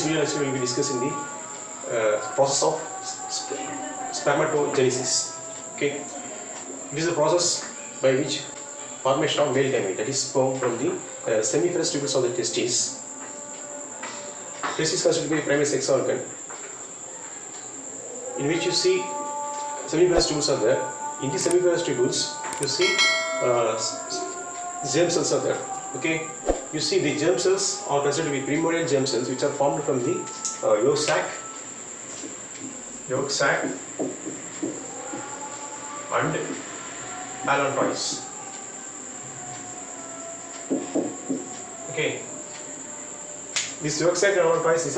video lecture we will be discussing the process of spermatogenesis. Okay, it is the process by which formation of male gamete, that is sperm, from the seminiferous tubules of the testes. Testis considered to be a primary sex organ, in which you see seminiferous tubules are there. In the seminiferous tubules, you see germ cells are there. Okay, you see the germ cells are considered to be primordial germ cells, which are formed from the yolk sac and allantois. Okay, this yolk sac and allantois, these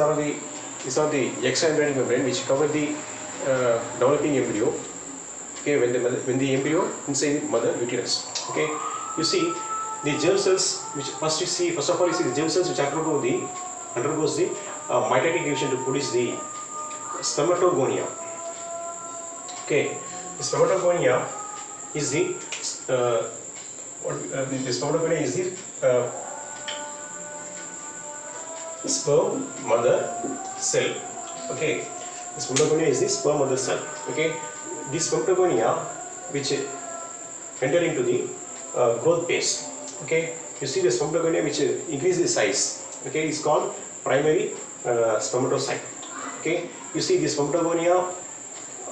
are the extraembryonic membrane which cover the developing embryo. Okay, when the embryo inside the mother uterus. Okay, you see the germ cells, which first of all you see the germ cells which undergoes the mitotic division to produce the spermatogonia. Okay, the spermatogonia is the sperm mother cell. Okay, the spermatogonia is the sperm mother cell. Okay, this spermatogonia which enter into the growth phase. Okay, you see the spermatogonia which increase the size. Okay, is called primary spermatocyte. Okay, you see the spermatogonia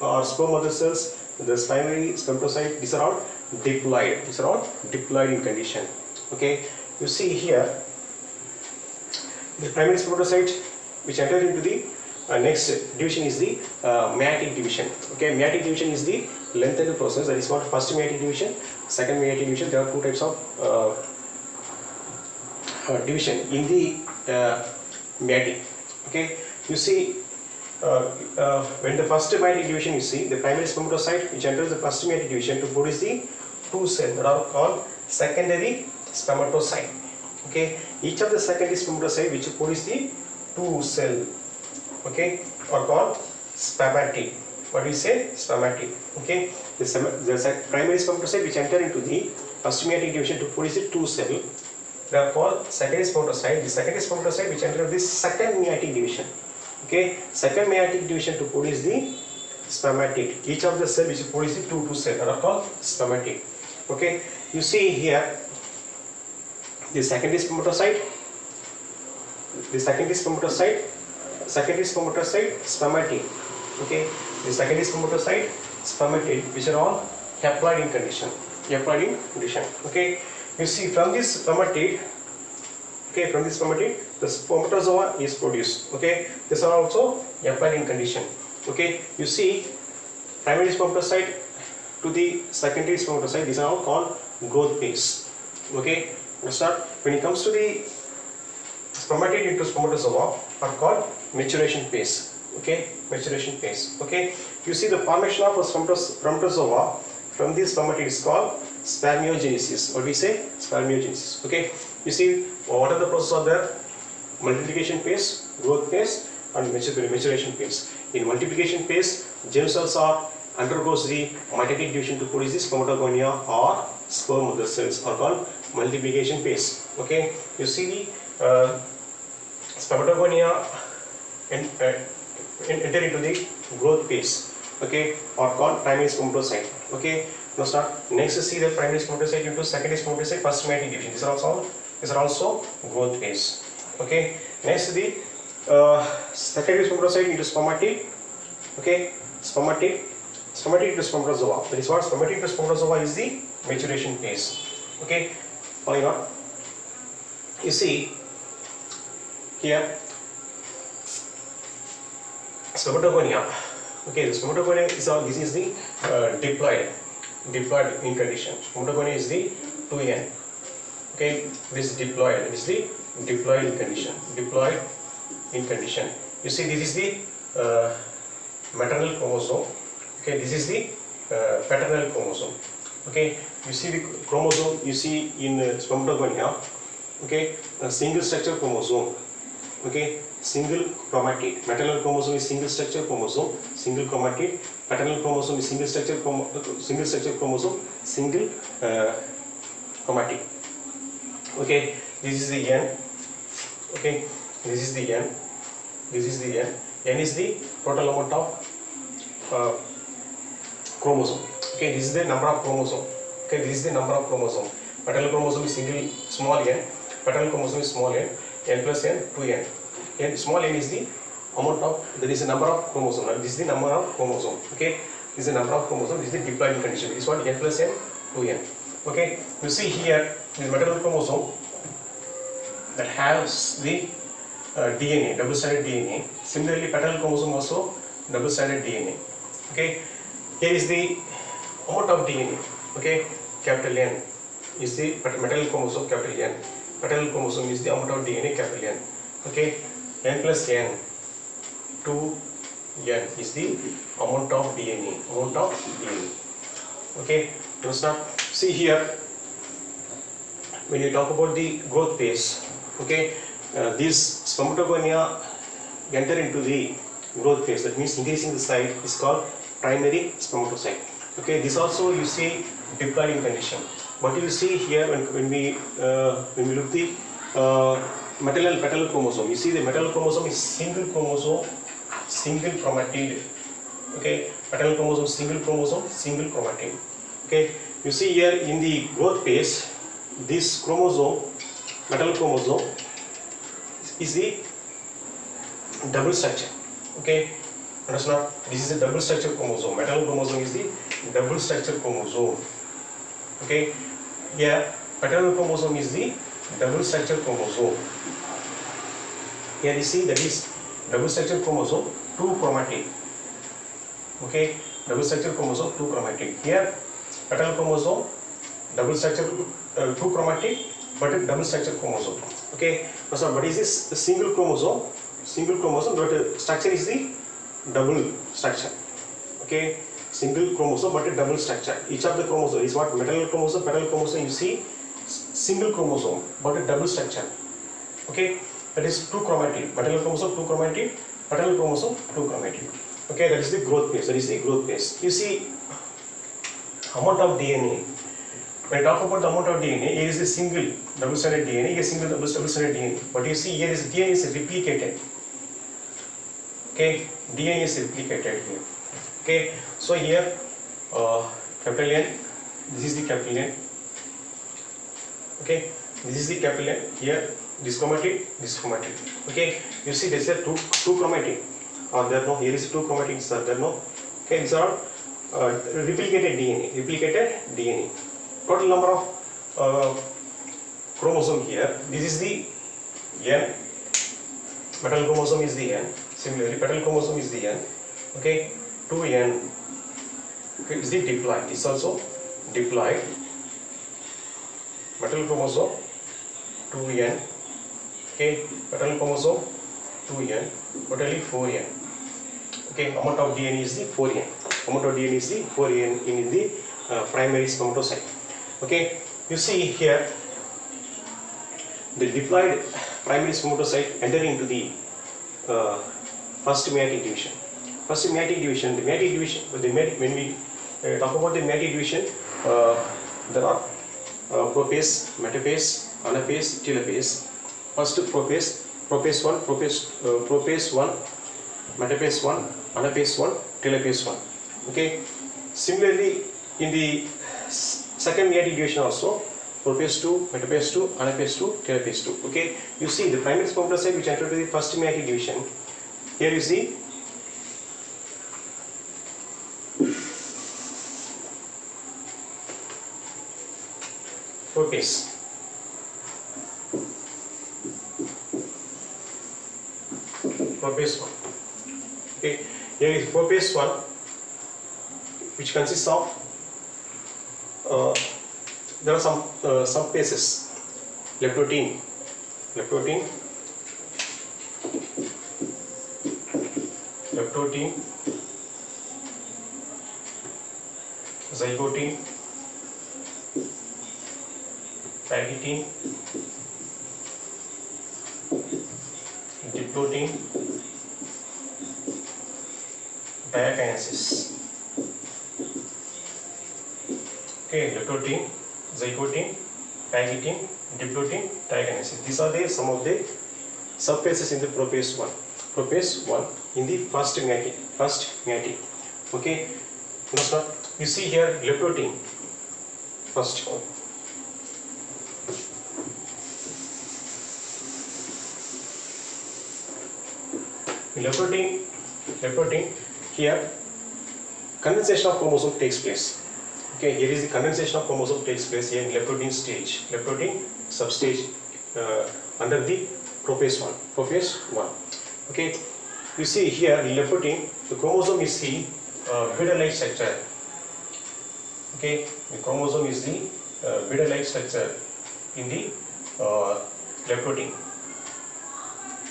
or sperm mother cells, the primary spermatocyte, these are all diploid. These are all diploid in condition. Okay, you see here the primary spermatocyte which enter into the next division is the meiotic division. Okay, meiotic division is the lengthened process. That is called first meiotic division, second meiotic division. There are two types of division in the meiotic. Okay, you see when the first meiotic division, you see the primary spermatocyte which enters the first meiotic division to produce the two cells that are called secondary spermatocyte. Okay, each of the secondary spermatocyte which produce the two cell, okay, are called spermatid. What do we say? Spermatid. Okay, the primary spermatocyte which enter into the first meiotic division to produce the two cell, they are called secondary spermatocyte. The secondary spermatocyte which enter the second meiotic division. Okay, second meiotic division to produce the spermatid. Each of the cell which produce the two cells are called spermatid. Okay, you see here the secondary spermatocyte, spermatid. Okay, the secondary spermatocyte, spermatid, which are all haploid in condition. Okay, you see from this spermatid, the spermatozoa is produced. Okay, these are also haploid in condition. Okay, you see primary spermatocyte to the secondary spermatocyte, these are all called growth phase. Okay, when it comes to the spermatid into spermatozoa are called maturation phase. Okay, maturation phase. Okay, you see the formation of a spermatozoa from this spermatid is called spermiogenesis. What do we say? Spermiogenesis. Okay, you see what are the processes are there? Multiplication phase, growth phase, and maturation phase. In multiplication phase, germ cells undergoes the mitotic division to produce the spermatogonia or sperm mother cells are called multiplication phase. Okay, you see the spermatogonia enter into the growth phase. Okay, or called primary spermatocyte. Okay, now start. Next, see the primary spermatocyte into secondary spermatocyte, first meiotic division. These are also growth phase. Okay, next the secondary spermatocyte into spermatid. Okay, spermatid into spermatozoa. That is what spermatid into spermatozoa is the maturation phase. Okay, following on, you see here spermatogonia. Okay, the spermatogonia is this is the diploid in condition. Spermatogonia is the 2n. Okay, this is diploid. This is the diploid in condition. You see, this is the maternal chromosome. Okay, this is the paternal chromosome. Okay, you see the chromosome. You see in spermatogonia. Okay, a single structure chromosome. Okay, single chromatid. Maternal chromosome is single structure chromosome, single chromatid. Paternal chromosome is single structure chromosome, single chromatid. Okay, this is the N. Okay, this is the N. This is the N. N is the total amount of chromosome. Okay, this is the number of chromosome. Okay, this is the number of chromosome. Maternal chromosome is single small n. Paternal chromosome is small n. N plus n, 2n. And small n is the amount of, there is a number of chromosome. This is the number of chromosome. Okay, this is the number of chromosome. This is the diploid condition. This is what n plus n, 2n. Okay, you see here the maternal chromosome that has the DNA, double-sided DNA. Similarly, paternal chromosome also double-sided DNA. Okay, here is the amount of DNA. Okay, capital N is the maternal chromosome, capital N. Paternal chromosome is the amount of DNA, capital N. Okay, N plus N, 2n is the amount of DNA. Amount of DNA. Okay, understand? See here, when you talk about the growth phase, okay, these spermatogonia enter into the growth phase. That means increasing the size is called primary spermatocyte. Okay, this also you see diploid condition. But you see here when we look the maternal paternal chromosome, you see the maternal chromosome is single chromosome, single chromatid. Okay, paternal chromosome, single chromatid. Okay, you see here in the growth phase, this chromosome, maternal chromosome, is the double structure. Okay, understand? This is a double structure chromosome. Maternal chromosome is the double structure chromosome. Okay, here paternal chromosome is the double structure chromosome. Here you see that is double structure chromosome, 2 chromatid. Okay, double structure chromosome, 2 chromatid. Here paternal chromosome, double structure 2 chromatid, but a double structure chromosome. Okay, so what is this? The single chromosome, but the structure is the double structure. Okay, single chromosome but a double structure. Each of the chromosome is what? Maternal chromosome, paternal chromosome, you see single chromosome but a double structure. Okay, that is 2 chromatid. Maternal chromosome 2 chromatid, paternal chromosome 2 chromatid. Okay, that is the growth phase. You see amount of DNA. When I talk about the amount of DNA, here is the single double-sided DNA, here is single double-sided DNA. But you see here is DNA is replicated. Okay, DNA is replicated here. Okay, so here capital N, this is the capital N. Okay, this is the capital N. Here this chromatid. Okay, you see there is a two chromatid. Or there no, here is 2 chromatids. There no. Okay, these are replicated DNA. Total number of chromosome here. This is the N. Maternal chromosome is the N. Similarly, paternal chromosome is the N. Okay, 2N. Okay, is the diploid. This also diploid. Maternal chromosome 2N. Okay, paternal chromosome 2N. Totally 4N. Okay, amount of DNA is the 4N. In the primary spermatocyte. Okay, you see here the diploid primary spermatocyte enter into the first meiotic division. When we talk about the meiotic division, there are prophase, metaphase, anaphase, telophase. First prophase 1, metaphase 1, anaphase 1, telophase 1. Okay. Similarly, in the second meiotic division also, prophase 2, metaphase 2, anaphase 2, telophase 2. Okay. You see the primary spermatocyte which entered to the first meiotic division. Here you see prophase. Prophase 1. Okay. Here is prophase 1, which consists of there are some subphases. Leptotin, zygotin, pygitin, diplotin, diakinesis. Okay, leptotin, zygotin, pygitin, diplotin, diakinesis. These are some of the subphases in the prophase 1. propase 1 in the first meeting. Okay, understand? You see here leptotin first. Leptotin here condensation of chromosome takes place. Okay, here is the condensation of chromosome takes place here in leptotin stage, leptotin substage under the propase 1. Okay, you see here in leptotin the chromosome is the beader-like structure. Okay, the chromosome is the beader-like structure in the leptotin.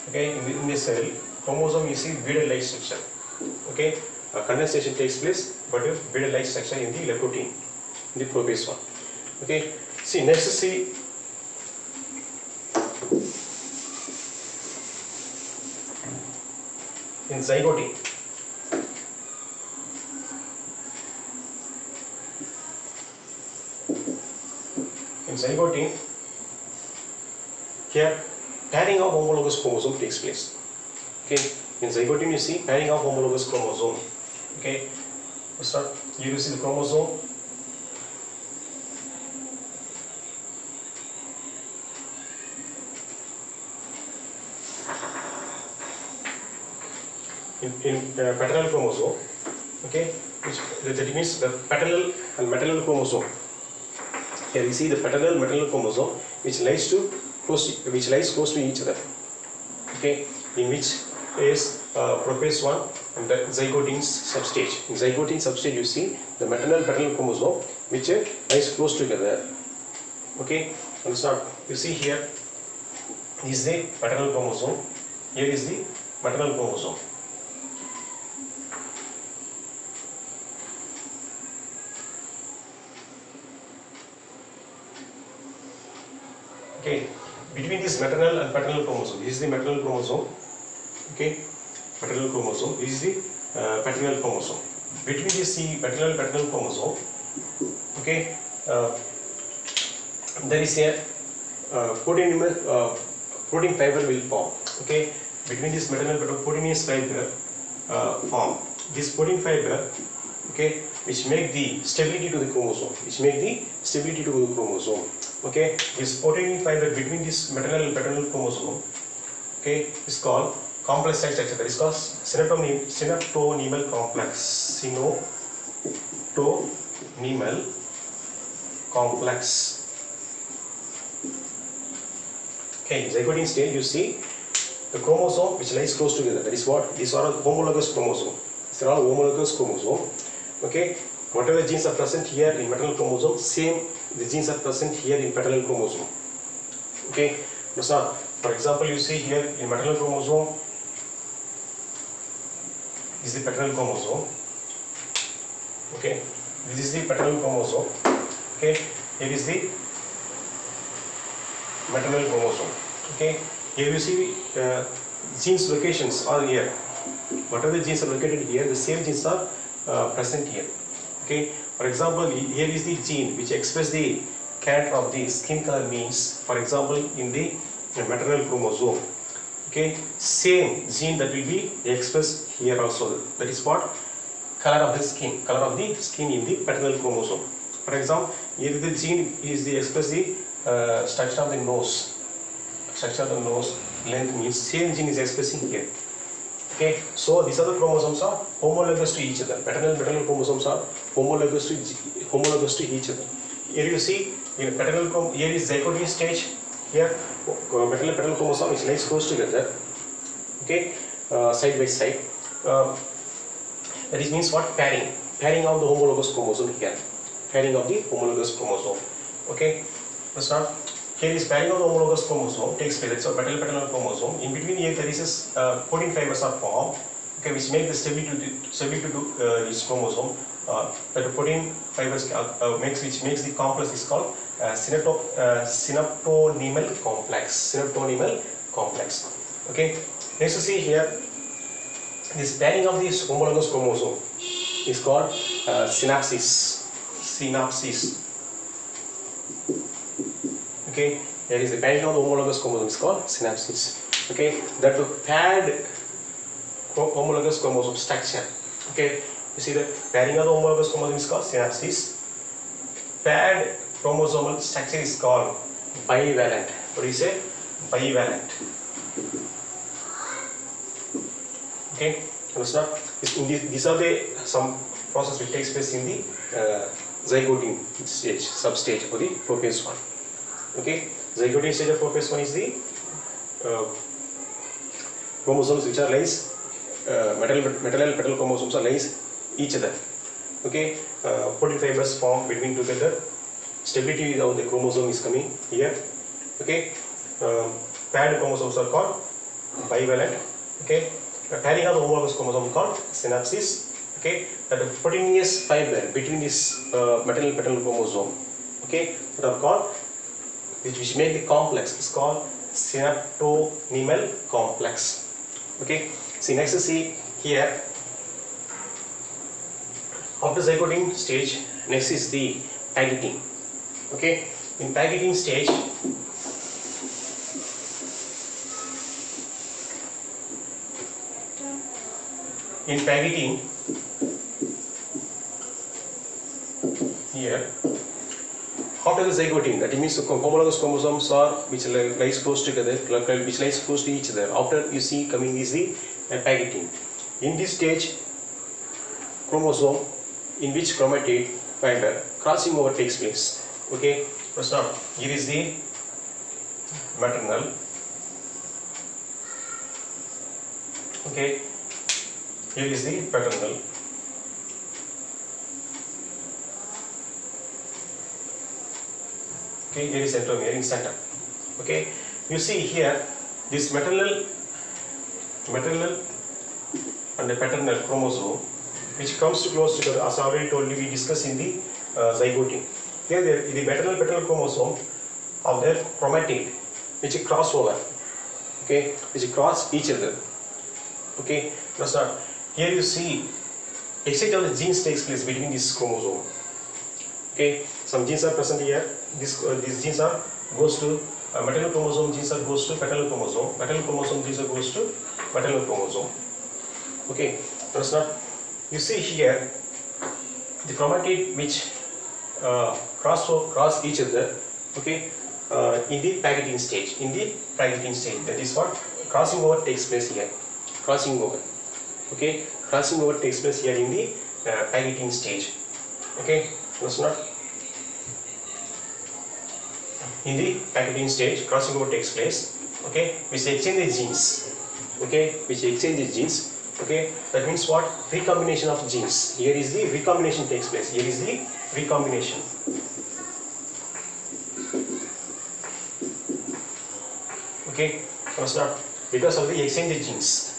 Okay, in the cell, chromosome is the beader-like structure. Okay, condensation takes place, but a beader-like structure in the leptotin, in the propase 1. Okay, see next see in zygote. In zygote, here pairing of homologous chromosome takes place. Okay, in zygote you see pairing of homologous chromosome. Okay, start. Here you see the chromosome. In paternal chromosome, okay, which that means the paternal and maternal chromosome. Here you see the paternal maternal chromosome which lies close to each other. Okay, in which is propase 1 and the zygote substage. In zygote substage you see the maternal paternal chromosome which lies close together. Okay, understand? You see here is the paternal chromosome. Here is the maternal chromosome. Okay, between this maternal and paternal chromosome, this is the maternal chromosome. Okay, maternal chromosome, this is the paternal chromosome. Between this paternal chromosome, okay, there is a protein fiber will form. Okay, between this maternal proteinous fiber form. This protein fiber, okay, which make the stability to the chromosome. Okay, this protein fiber between this maternal and paternal chromosome, okay, is called complex site structure. That is called synaptonemal complex. Synaptonemal complex. Okay, zygote stage you see the chromosome which lies close together. That is what these are homologous chromosome. These are all homologous chromosome. Okay, whatever genes are present here in maternal chromosome, same the genes are present here in paternal chromosome. Okay, so for example, you see here in maternal chromosome is the paternal chromosome. Okay, this is the paternal chromosome. Okay, here is the maternal chromosome. Okay, here you see genes locations are here. Whatever genes are located here, the same genes are present here. Okay, for example, here is the gene which express the character of the skin color means, for example, in the maternal chromosome. Okay, same gene that will be expressed here also. That is what color of the skin in the paternal chromosome. For example, here the gene is the express the structure of the nose. Structure of the nose length means same gene is expressing here. Okay, so these are the chromosomes are homologous to each other. Paternal chromosomes are homologous to each other. Here you see in paternal chromosome, here is zygote stage. Here paternal chromosome is lies close together. Okay, side by side. That is means what? Pairing of the homologous chromosome here. Pairing of the homologous chromosome. Okay, that's not. Here is pairing of the homologous chromosome takes place. So paternal chromosome. In between here there is protein fibers are formed. Okay, which make the stability to this chromosome. That protein fibers which makes the complex is called synaptonemal complex. Okay. Next, to see here, this pairing of this homologous chromosome is called synapsis. Okay, there is the pairing of the homologous chromosome is called synapsis. Okay, that to paired homologous chromosome structure. Okay, you see the pairing of the homologous chromosome is called synapsis. Paired chromosomal structure is called bivalent. What do you say? Bivalent. Okay, understand? These are the some process which takes place in the zygoting stage, substage for the prophase 1. Okay, zygoting stage of prophase 1 is the chromosomes which are lies maternal petal chromosomes are lies each other. Okay, protein fibers form between together. Stability of the chromosome is coming here. Okay, paired chromosomes are called bivalent. Okay, pairing of the homologous chromosome called synapsis. Okay, that the proteinous fiber between this maternal petal chromosome. Okay, that are called which make the complex is called synaptonymal complex. Okay, see next see here. After zygoting stage, next is the paggeting. Okay, in paggeting stage, here, after the zygoting, that means the homologous chromosomes are which lies close together, which lies close to each other. After you see coming is the paggeting. In this stage, chromosome in which chromatid fiber crossing over takes place. Okay, first now here is the maternal. Okay, here is the paternal. Okay, here is centromere in center. Okay, you see here this maternal and the paternal chromosome which comes to close together, as I already told you, we discussed in the zygoting. Here the maternal paternal chromosome of their chromatid which cross over. Okay, which cross each other. Okay, that's not. Here you see exchange of the genes takes place between this chromosome. Okay, some genes are present here. These genes are goes to maternal chromosome. Genes are goes to paternal chromosome. Paternal chromosome genes are goes to maternal chromosome. Okay, that's not. You see here the chromatid which cross each other. Okay, in the paggeting stage. In the paggeting stage, that is what crossing over takes place here. Crossing over. Okay, crossing over takes place here in the paggeting stage. Okay, that's not. In the paggeting stage, crossing over takes place. Okay, which exchange the genes. Okay, which exchange the genes. Okay, that means what? Recombination of genes. Here is the recombination takes place. Here is the recombination. Okay, that's not because of the exchange of genes.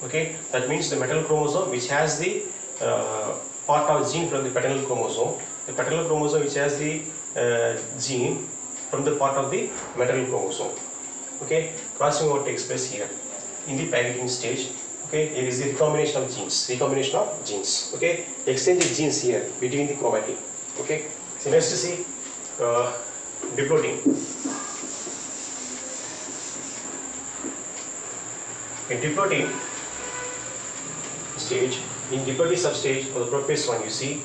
Okay, that means the maternal chromosome which has the part of gene from the paternal chromosome, the paternal chromosome which has the gene from the part of the maternal chromosome. Okay, crossing over takes place here in the paggeting stage. Okay, here is the recombination of genes. Recombination of genes. Okay, exchange of genes here between the chromatid. Okay, so next to see diploiding. In diploiding stage, in diploidy substage for the prophase 1, you see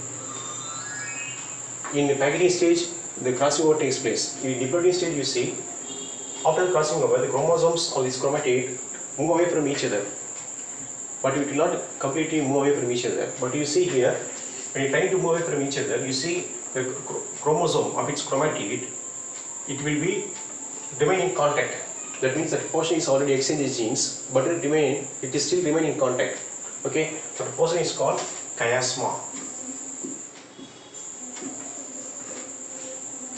in the paggeting stage the crossing over takes place. In diploiding stage, you see after the crossing over, the chromosomes of this chromatid move away from each other, but it will not completely move away from each other. But you see here, when you are trying to move away from each other, you see the chromosome of its chromatid, it will be remain in contact. That means that portion is already exchanged genes, but it is still remain in contact. Okay, so the portion is called chiasma.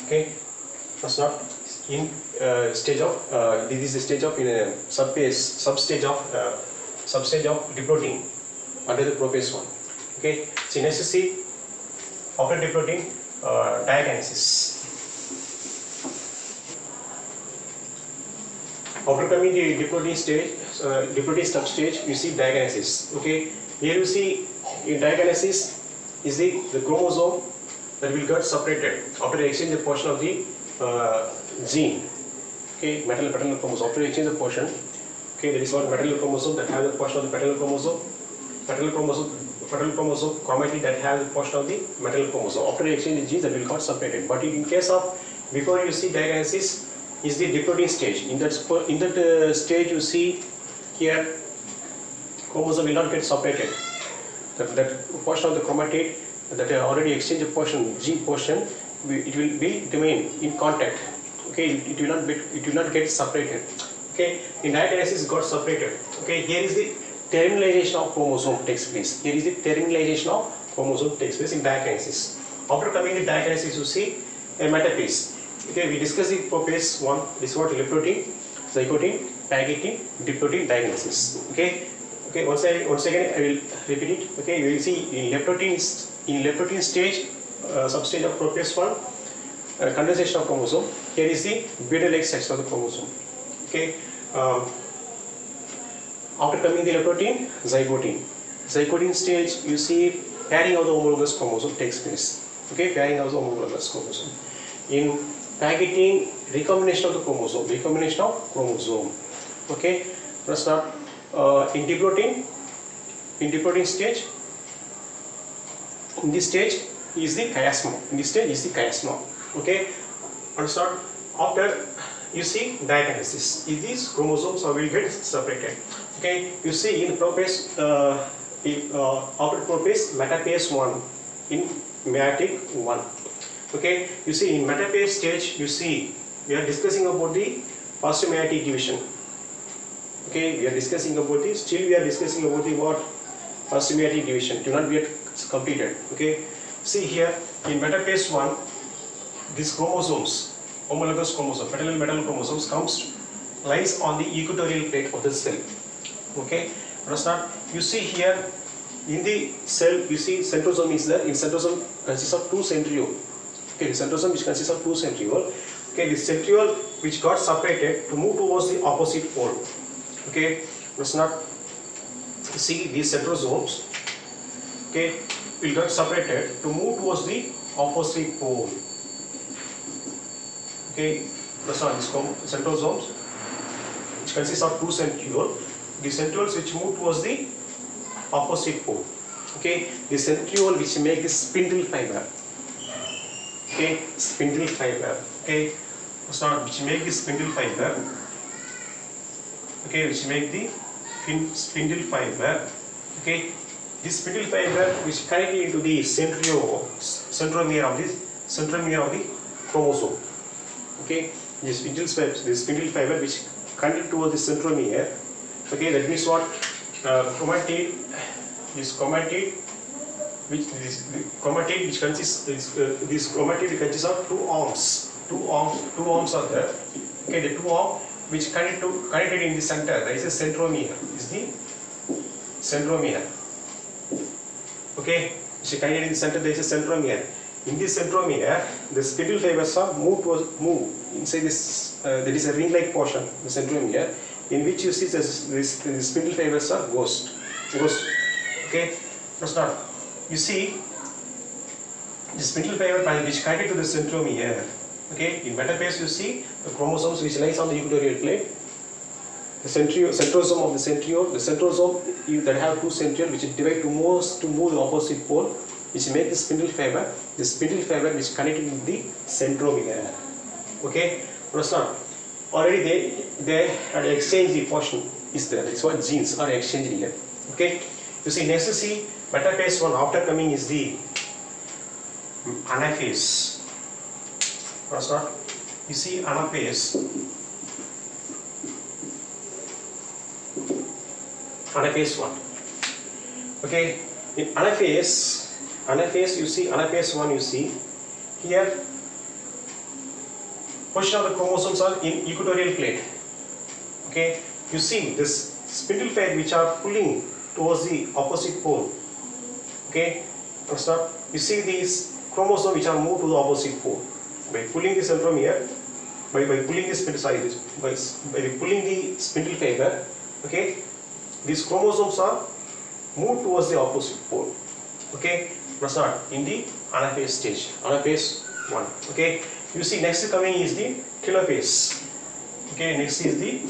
Okay, that's not in stage of this is the stage of in a substage of diploiding under the prophase 1. Okay, so next to see after diploiding diagenesis. After coming to diploiding stage, diploiding substage, you see diagenesis. Okay, here you see in diagenesis is the chromosome that will get separated after the exchange of portion of the gene. Okay, maternal paternal chromosome. After the exchange of portion, okay, that is what maternal chromosome that have the portion of the paternal chromosome paternal chromosome chromatid that has a portion of the maternal chromosome. After the exchange of genes, that will got separated. But in case of before you see diakinesis is the diploiding stage. In that stage you see here chromosome will not get separated. That portion of the chromatid that already exchanged portion, gene portion, it will be remain in contact. Okay, it will not get separated. Okay, in diakinesis got separated. Okay, here is the terminalization of chromosome takes place. Here is the terminalization of chromosome takes place in diakinesis. After coming to diakinesis, you see a metaphase. Okay, we discussed the phase 1. This is what leptotin, zygotin, pyridine, diplotin diakinesis. Okay. Okay, once again I will repeat it. Okay, you will see in leptotin stage, substage of prophase 1, condensation of chromosome. Here is the beta-like section of the chromosome. Okay, after coming the leptotin, zygotin stage, you see pairing of the homologous chromosome takes place. Okay, pairing of the homologous chromosome. In pyridine, recombination of the chromosome. Okay, let's start. In diplotin stage, in this stage is the chiasma. Okay, understand? After you see diakinesis, these chromosomes will get separated. Okay, you see in prophase, after prophase, metaphase 1 in meiotic 1. Okay, you see in metaphase stage, you see we are discussing about the first meiotic division. Okay, we are discussing about this. Still, we are discussing about the what first meiotic division. Do not be yet completed. Okay, see here in metaphase 1, these chromosomes, homologous chromosomes, maternal chromosomes lies on the equatorial plate of the cell. Okay, understand? You see here in the cell, you see centrosome is there. In centrosome consists of 2 centriole. Okay, the centrosome which consists of 2 centriole. Okay, the centriole which got separated to move towards the opposite pole. Okay, let's not see these centrosomes. Okay, will get separated to move towards the opposite pole. Okay, let's not these centrosomes which consists of 2 centriole. The centrioles which move towards the opposite pole. Okay, the centriole which make the spindle fiber. Okay, spindle fiber. Okay, let's not which make the spindle fiber. Okay, which make the spindle fiber. Okay, this spindle fiber which connect into the centromere of the chromosome. Okay, this spindle fiber which connect towards the centromere. Okay, that means what chromatid which consists this chromatid consists of 2 arms. Two arms are there. Okay, the 2 arms which connected in the center, there is a centromere. Okay, which connected in the center, there is a centromere. In this centromere, the spindle fibers are move inside this. There is a ring-like portion, the centromere, in which you see the spindle fibers are ghost. Okay, that's not. You see the spindle fiber which connected to the centromere. Okay, in metaphase you see the chromosomes which lies on the equatorial plate, the centrosome of the centriole, the centrosome that have 2 centriole which divide to move the opposite pole, which make the spindle fiber which connected in the centromere. Okay, understand? Already they had exchanged the portion is there. That's what genes are exchanged here. Okay, you see next you see metaphase 1 after coming is the anaphase. Understand? You see anaphase 1. Okay, in anaphase you see anaphase 1 you see here portion of the chromosomes are in equatorial plate. Okay, you see this spindle fiber which are pulling towards the opposite pole. Okay, understand? You see these chromosomes which are moved to the opposite pole. By pulling the centromere, by pulling the spindle fiber, okay, these chromosomes are moved towards the opposite pole. Okay, understand? In the anaphase stage, anaphase 1. Okay, you see next coming is the telophase. Okay, next is the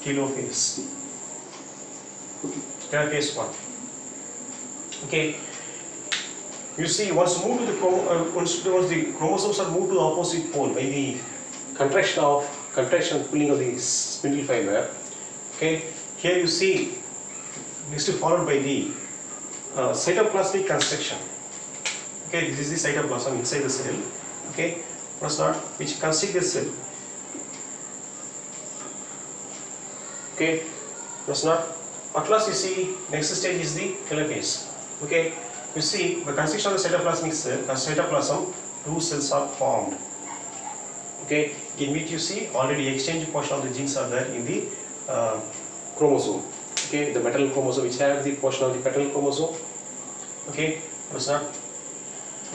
telophase. Telophase 1. Okay, you see once the chromosomes are moved to the opposite pole by the contraction pulling of the spindle fiber. Okay, here you see this is followed by the cytoplasmic construction. Okay, this is the cytoplasm inside the cell. Okay, first not which constitute the cell. Okay, first not at last you see next stage is the telophase. Okay, you see the construction of the cytoplasmic cell, cytoplasm, two cells are formed. Okay, in which you see already exchange portion of the genes are there in the chromosome. Okay, the maternal chromosome which have the portion of the paternal chromosome. Okay, first not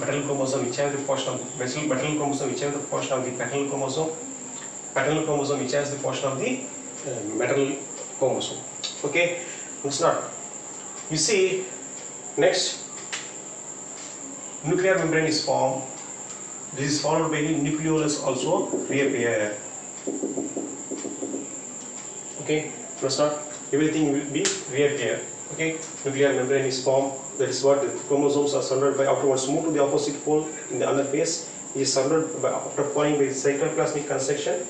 maternal chromosome which have the portion of the maternal chromosome which have the portion of the paternal chromosome which has the portion of the maternal chromosome. Okay, it's not. You see, next nuclear membrane is formed. This is followed by the nucleolus also reappear. Okay, it's not. Everything will be reappear. Okay, nuclear membrane is formed. That is what the chromosomes are surrounded by. Afterwards, move to the opposite pole in the other phase. It is surrounded by after following by cytoplasmic construction.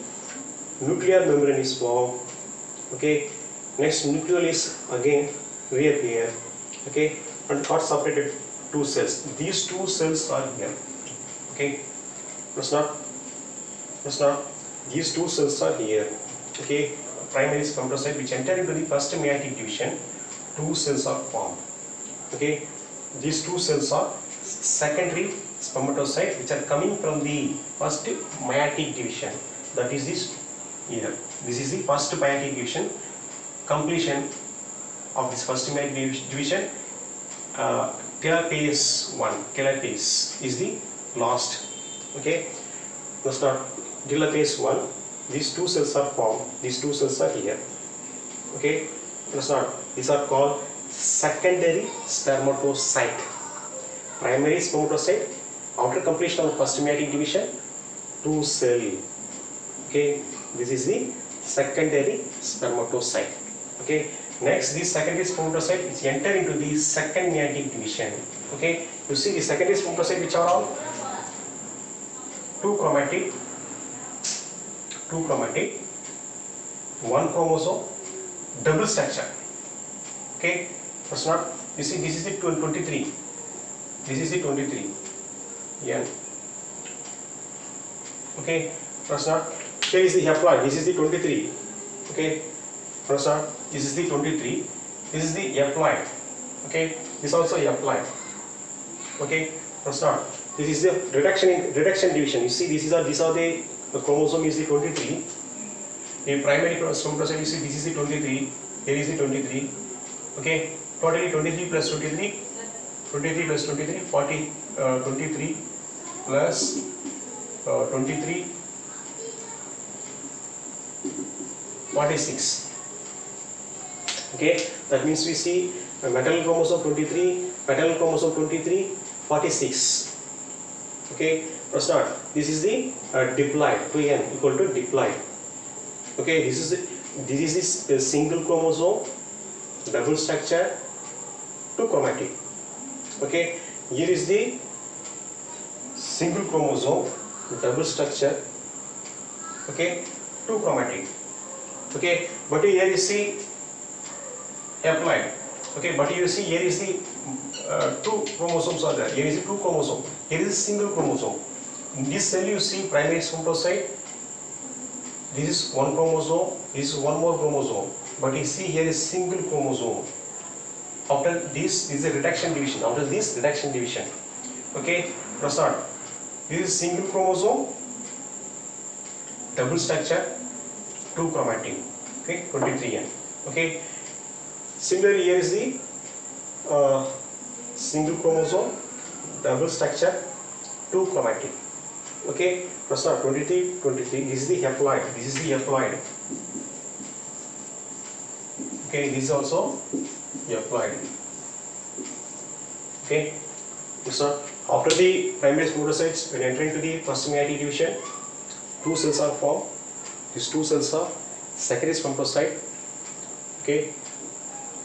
Nuclear membrane is formed. Okay, next nucleolus again reappear. Okay, and got separated two cells. These two cells are here. Okay, that's not. These two cells are here. Okay, primary spermatocyte which enter into the first meiotic division. Two cells are formed. Okay, these two cells are secondary spermatocyte which are coming from the first meiotic division. That is this here. This is the first meiotic division. Completion of this first meiotic division. Telophase 1. Telophase is the last. Okay, that's not telophase 1. These two cells are formed. These two cells are here. Okay, that's not. These are called secondary spermatocyte. Primary spermatocyte, after completion of the first meiotic division, two cell. Okay, this is the secondary spermatocyte. Okay, next this secondary spermatocyte is enter into the second meiotic division. Okay, you see the secondary spermatocyte which are all two chromatic, one chromosome, double structure. Okay, that's not. You see, this is the 23. This is the 23. Yeah. Okay, that's not. Here is the haploid. This is the 23. Okay, that's not. This is the 23. This is the haploid. Okay, this also haploid. Okay, that's not. This is the reduction division. You see, these are the chromosome is the 23. In primary spermatocyte, you see, this is the 23. Here is the 23. Okay, totally 23 plus 23, 23 plus 23, 40, 23 plus 23, 46. Okay, that means we see maternal chromosome 23, paternal chromosome 23, 46. Okay, first start. This is the diploid, 2n equal to diploid. Okay, this is the single chromosome, double structure, two chromatic. Okay, here is the single chromosome, double structure. Okay, two chromatic. Okay, but here you see haploid. Okay, but you see here is the two chromosomes are there. Here is the two chromosome. Here is a single chromosome. In this cell you see primary spermatocyte. This is one chromosome. This is one more chromosome. But you see here is single chromosome. After this is a reduction division. After this reduction division. Okay, now start. This is single chromosome, double structure, two chromatin. Okay, 23n. Okay. Similarly, here is the single chromosome, double structure, two chromatin. Okay, now start 23, 23. This is the haploid. This is the haploid. Okay, this is also haploid. Okay, so after the primary spermatocytes, when entering to the first meiotic division, two cells are formed. These two cells are secondary spermatocyte. Okay,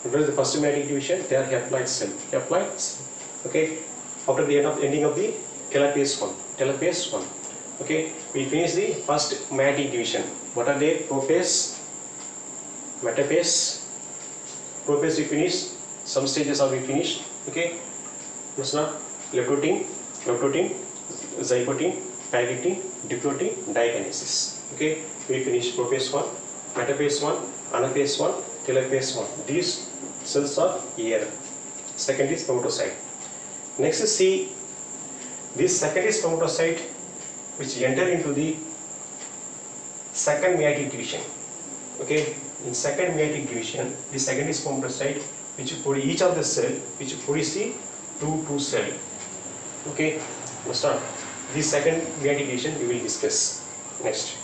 What is the first meiotic division? They are haploid cell. Haploid cell. Okay. After the ending of the telophase 1. Telophase 1. Okay. We finish the first meiotic division. What are they? Prophase, metaphase. Prophase we finish. Some stages are we finished. Okay. What's not? Leptotin, zygotin, pyridine, diplotin, dikinesis. Okay. We finish prophase 1, metaphase 1, anaphase 1, telophase 1. These cells are here. Secondary spermatocyte. Next is see this secondary spermatocyte which enter into the second meiotic division. Okay, in second meiotic division, the secondary spermatocyte which produce each of the cell which produce the two cell. Okay, understand? The second meiotic division we will discuss next.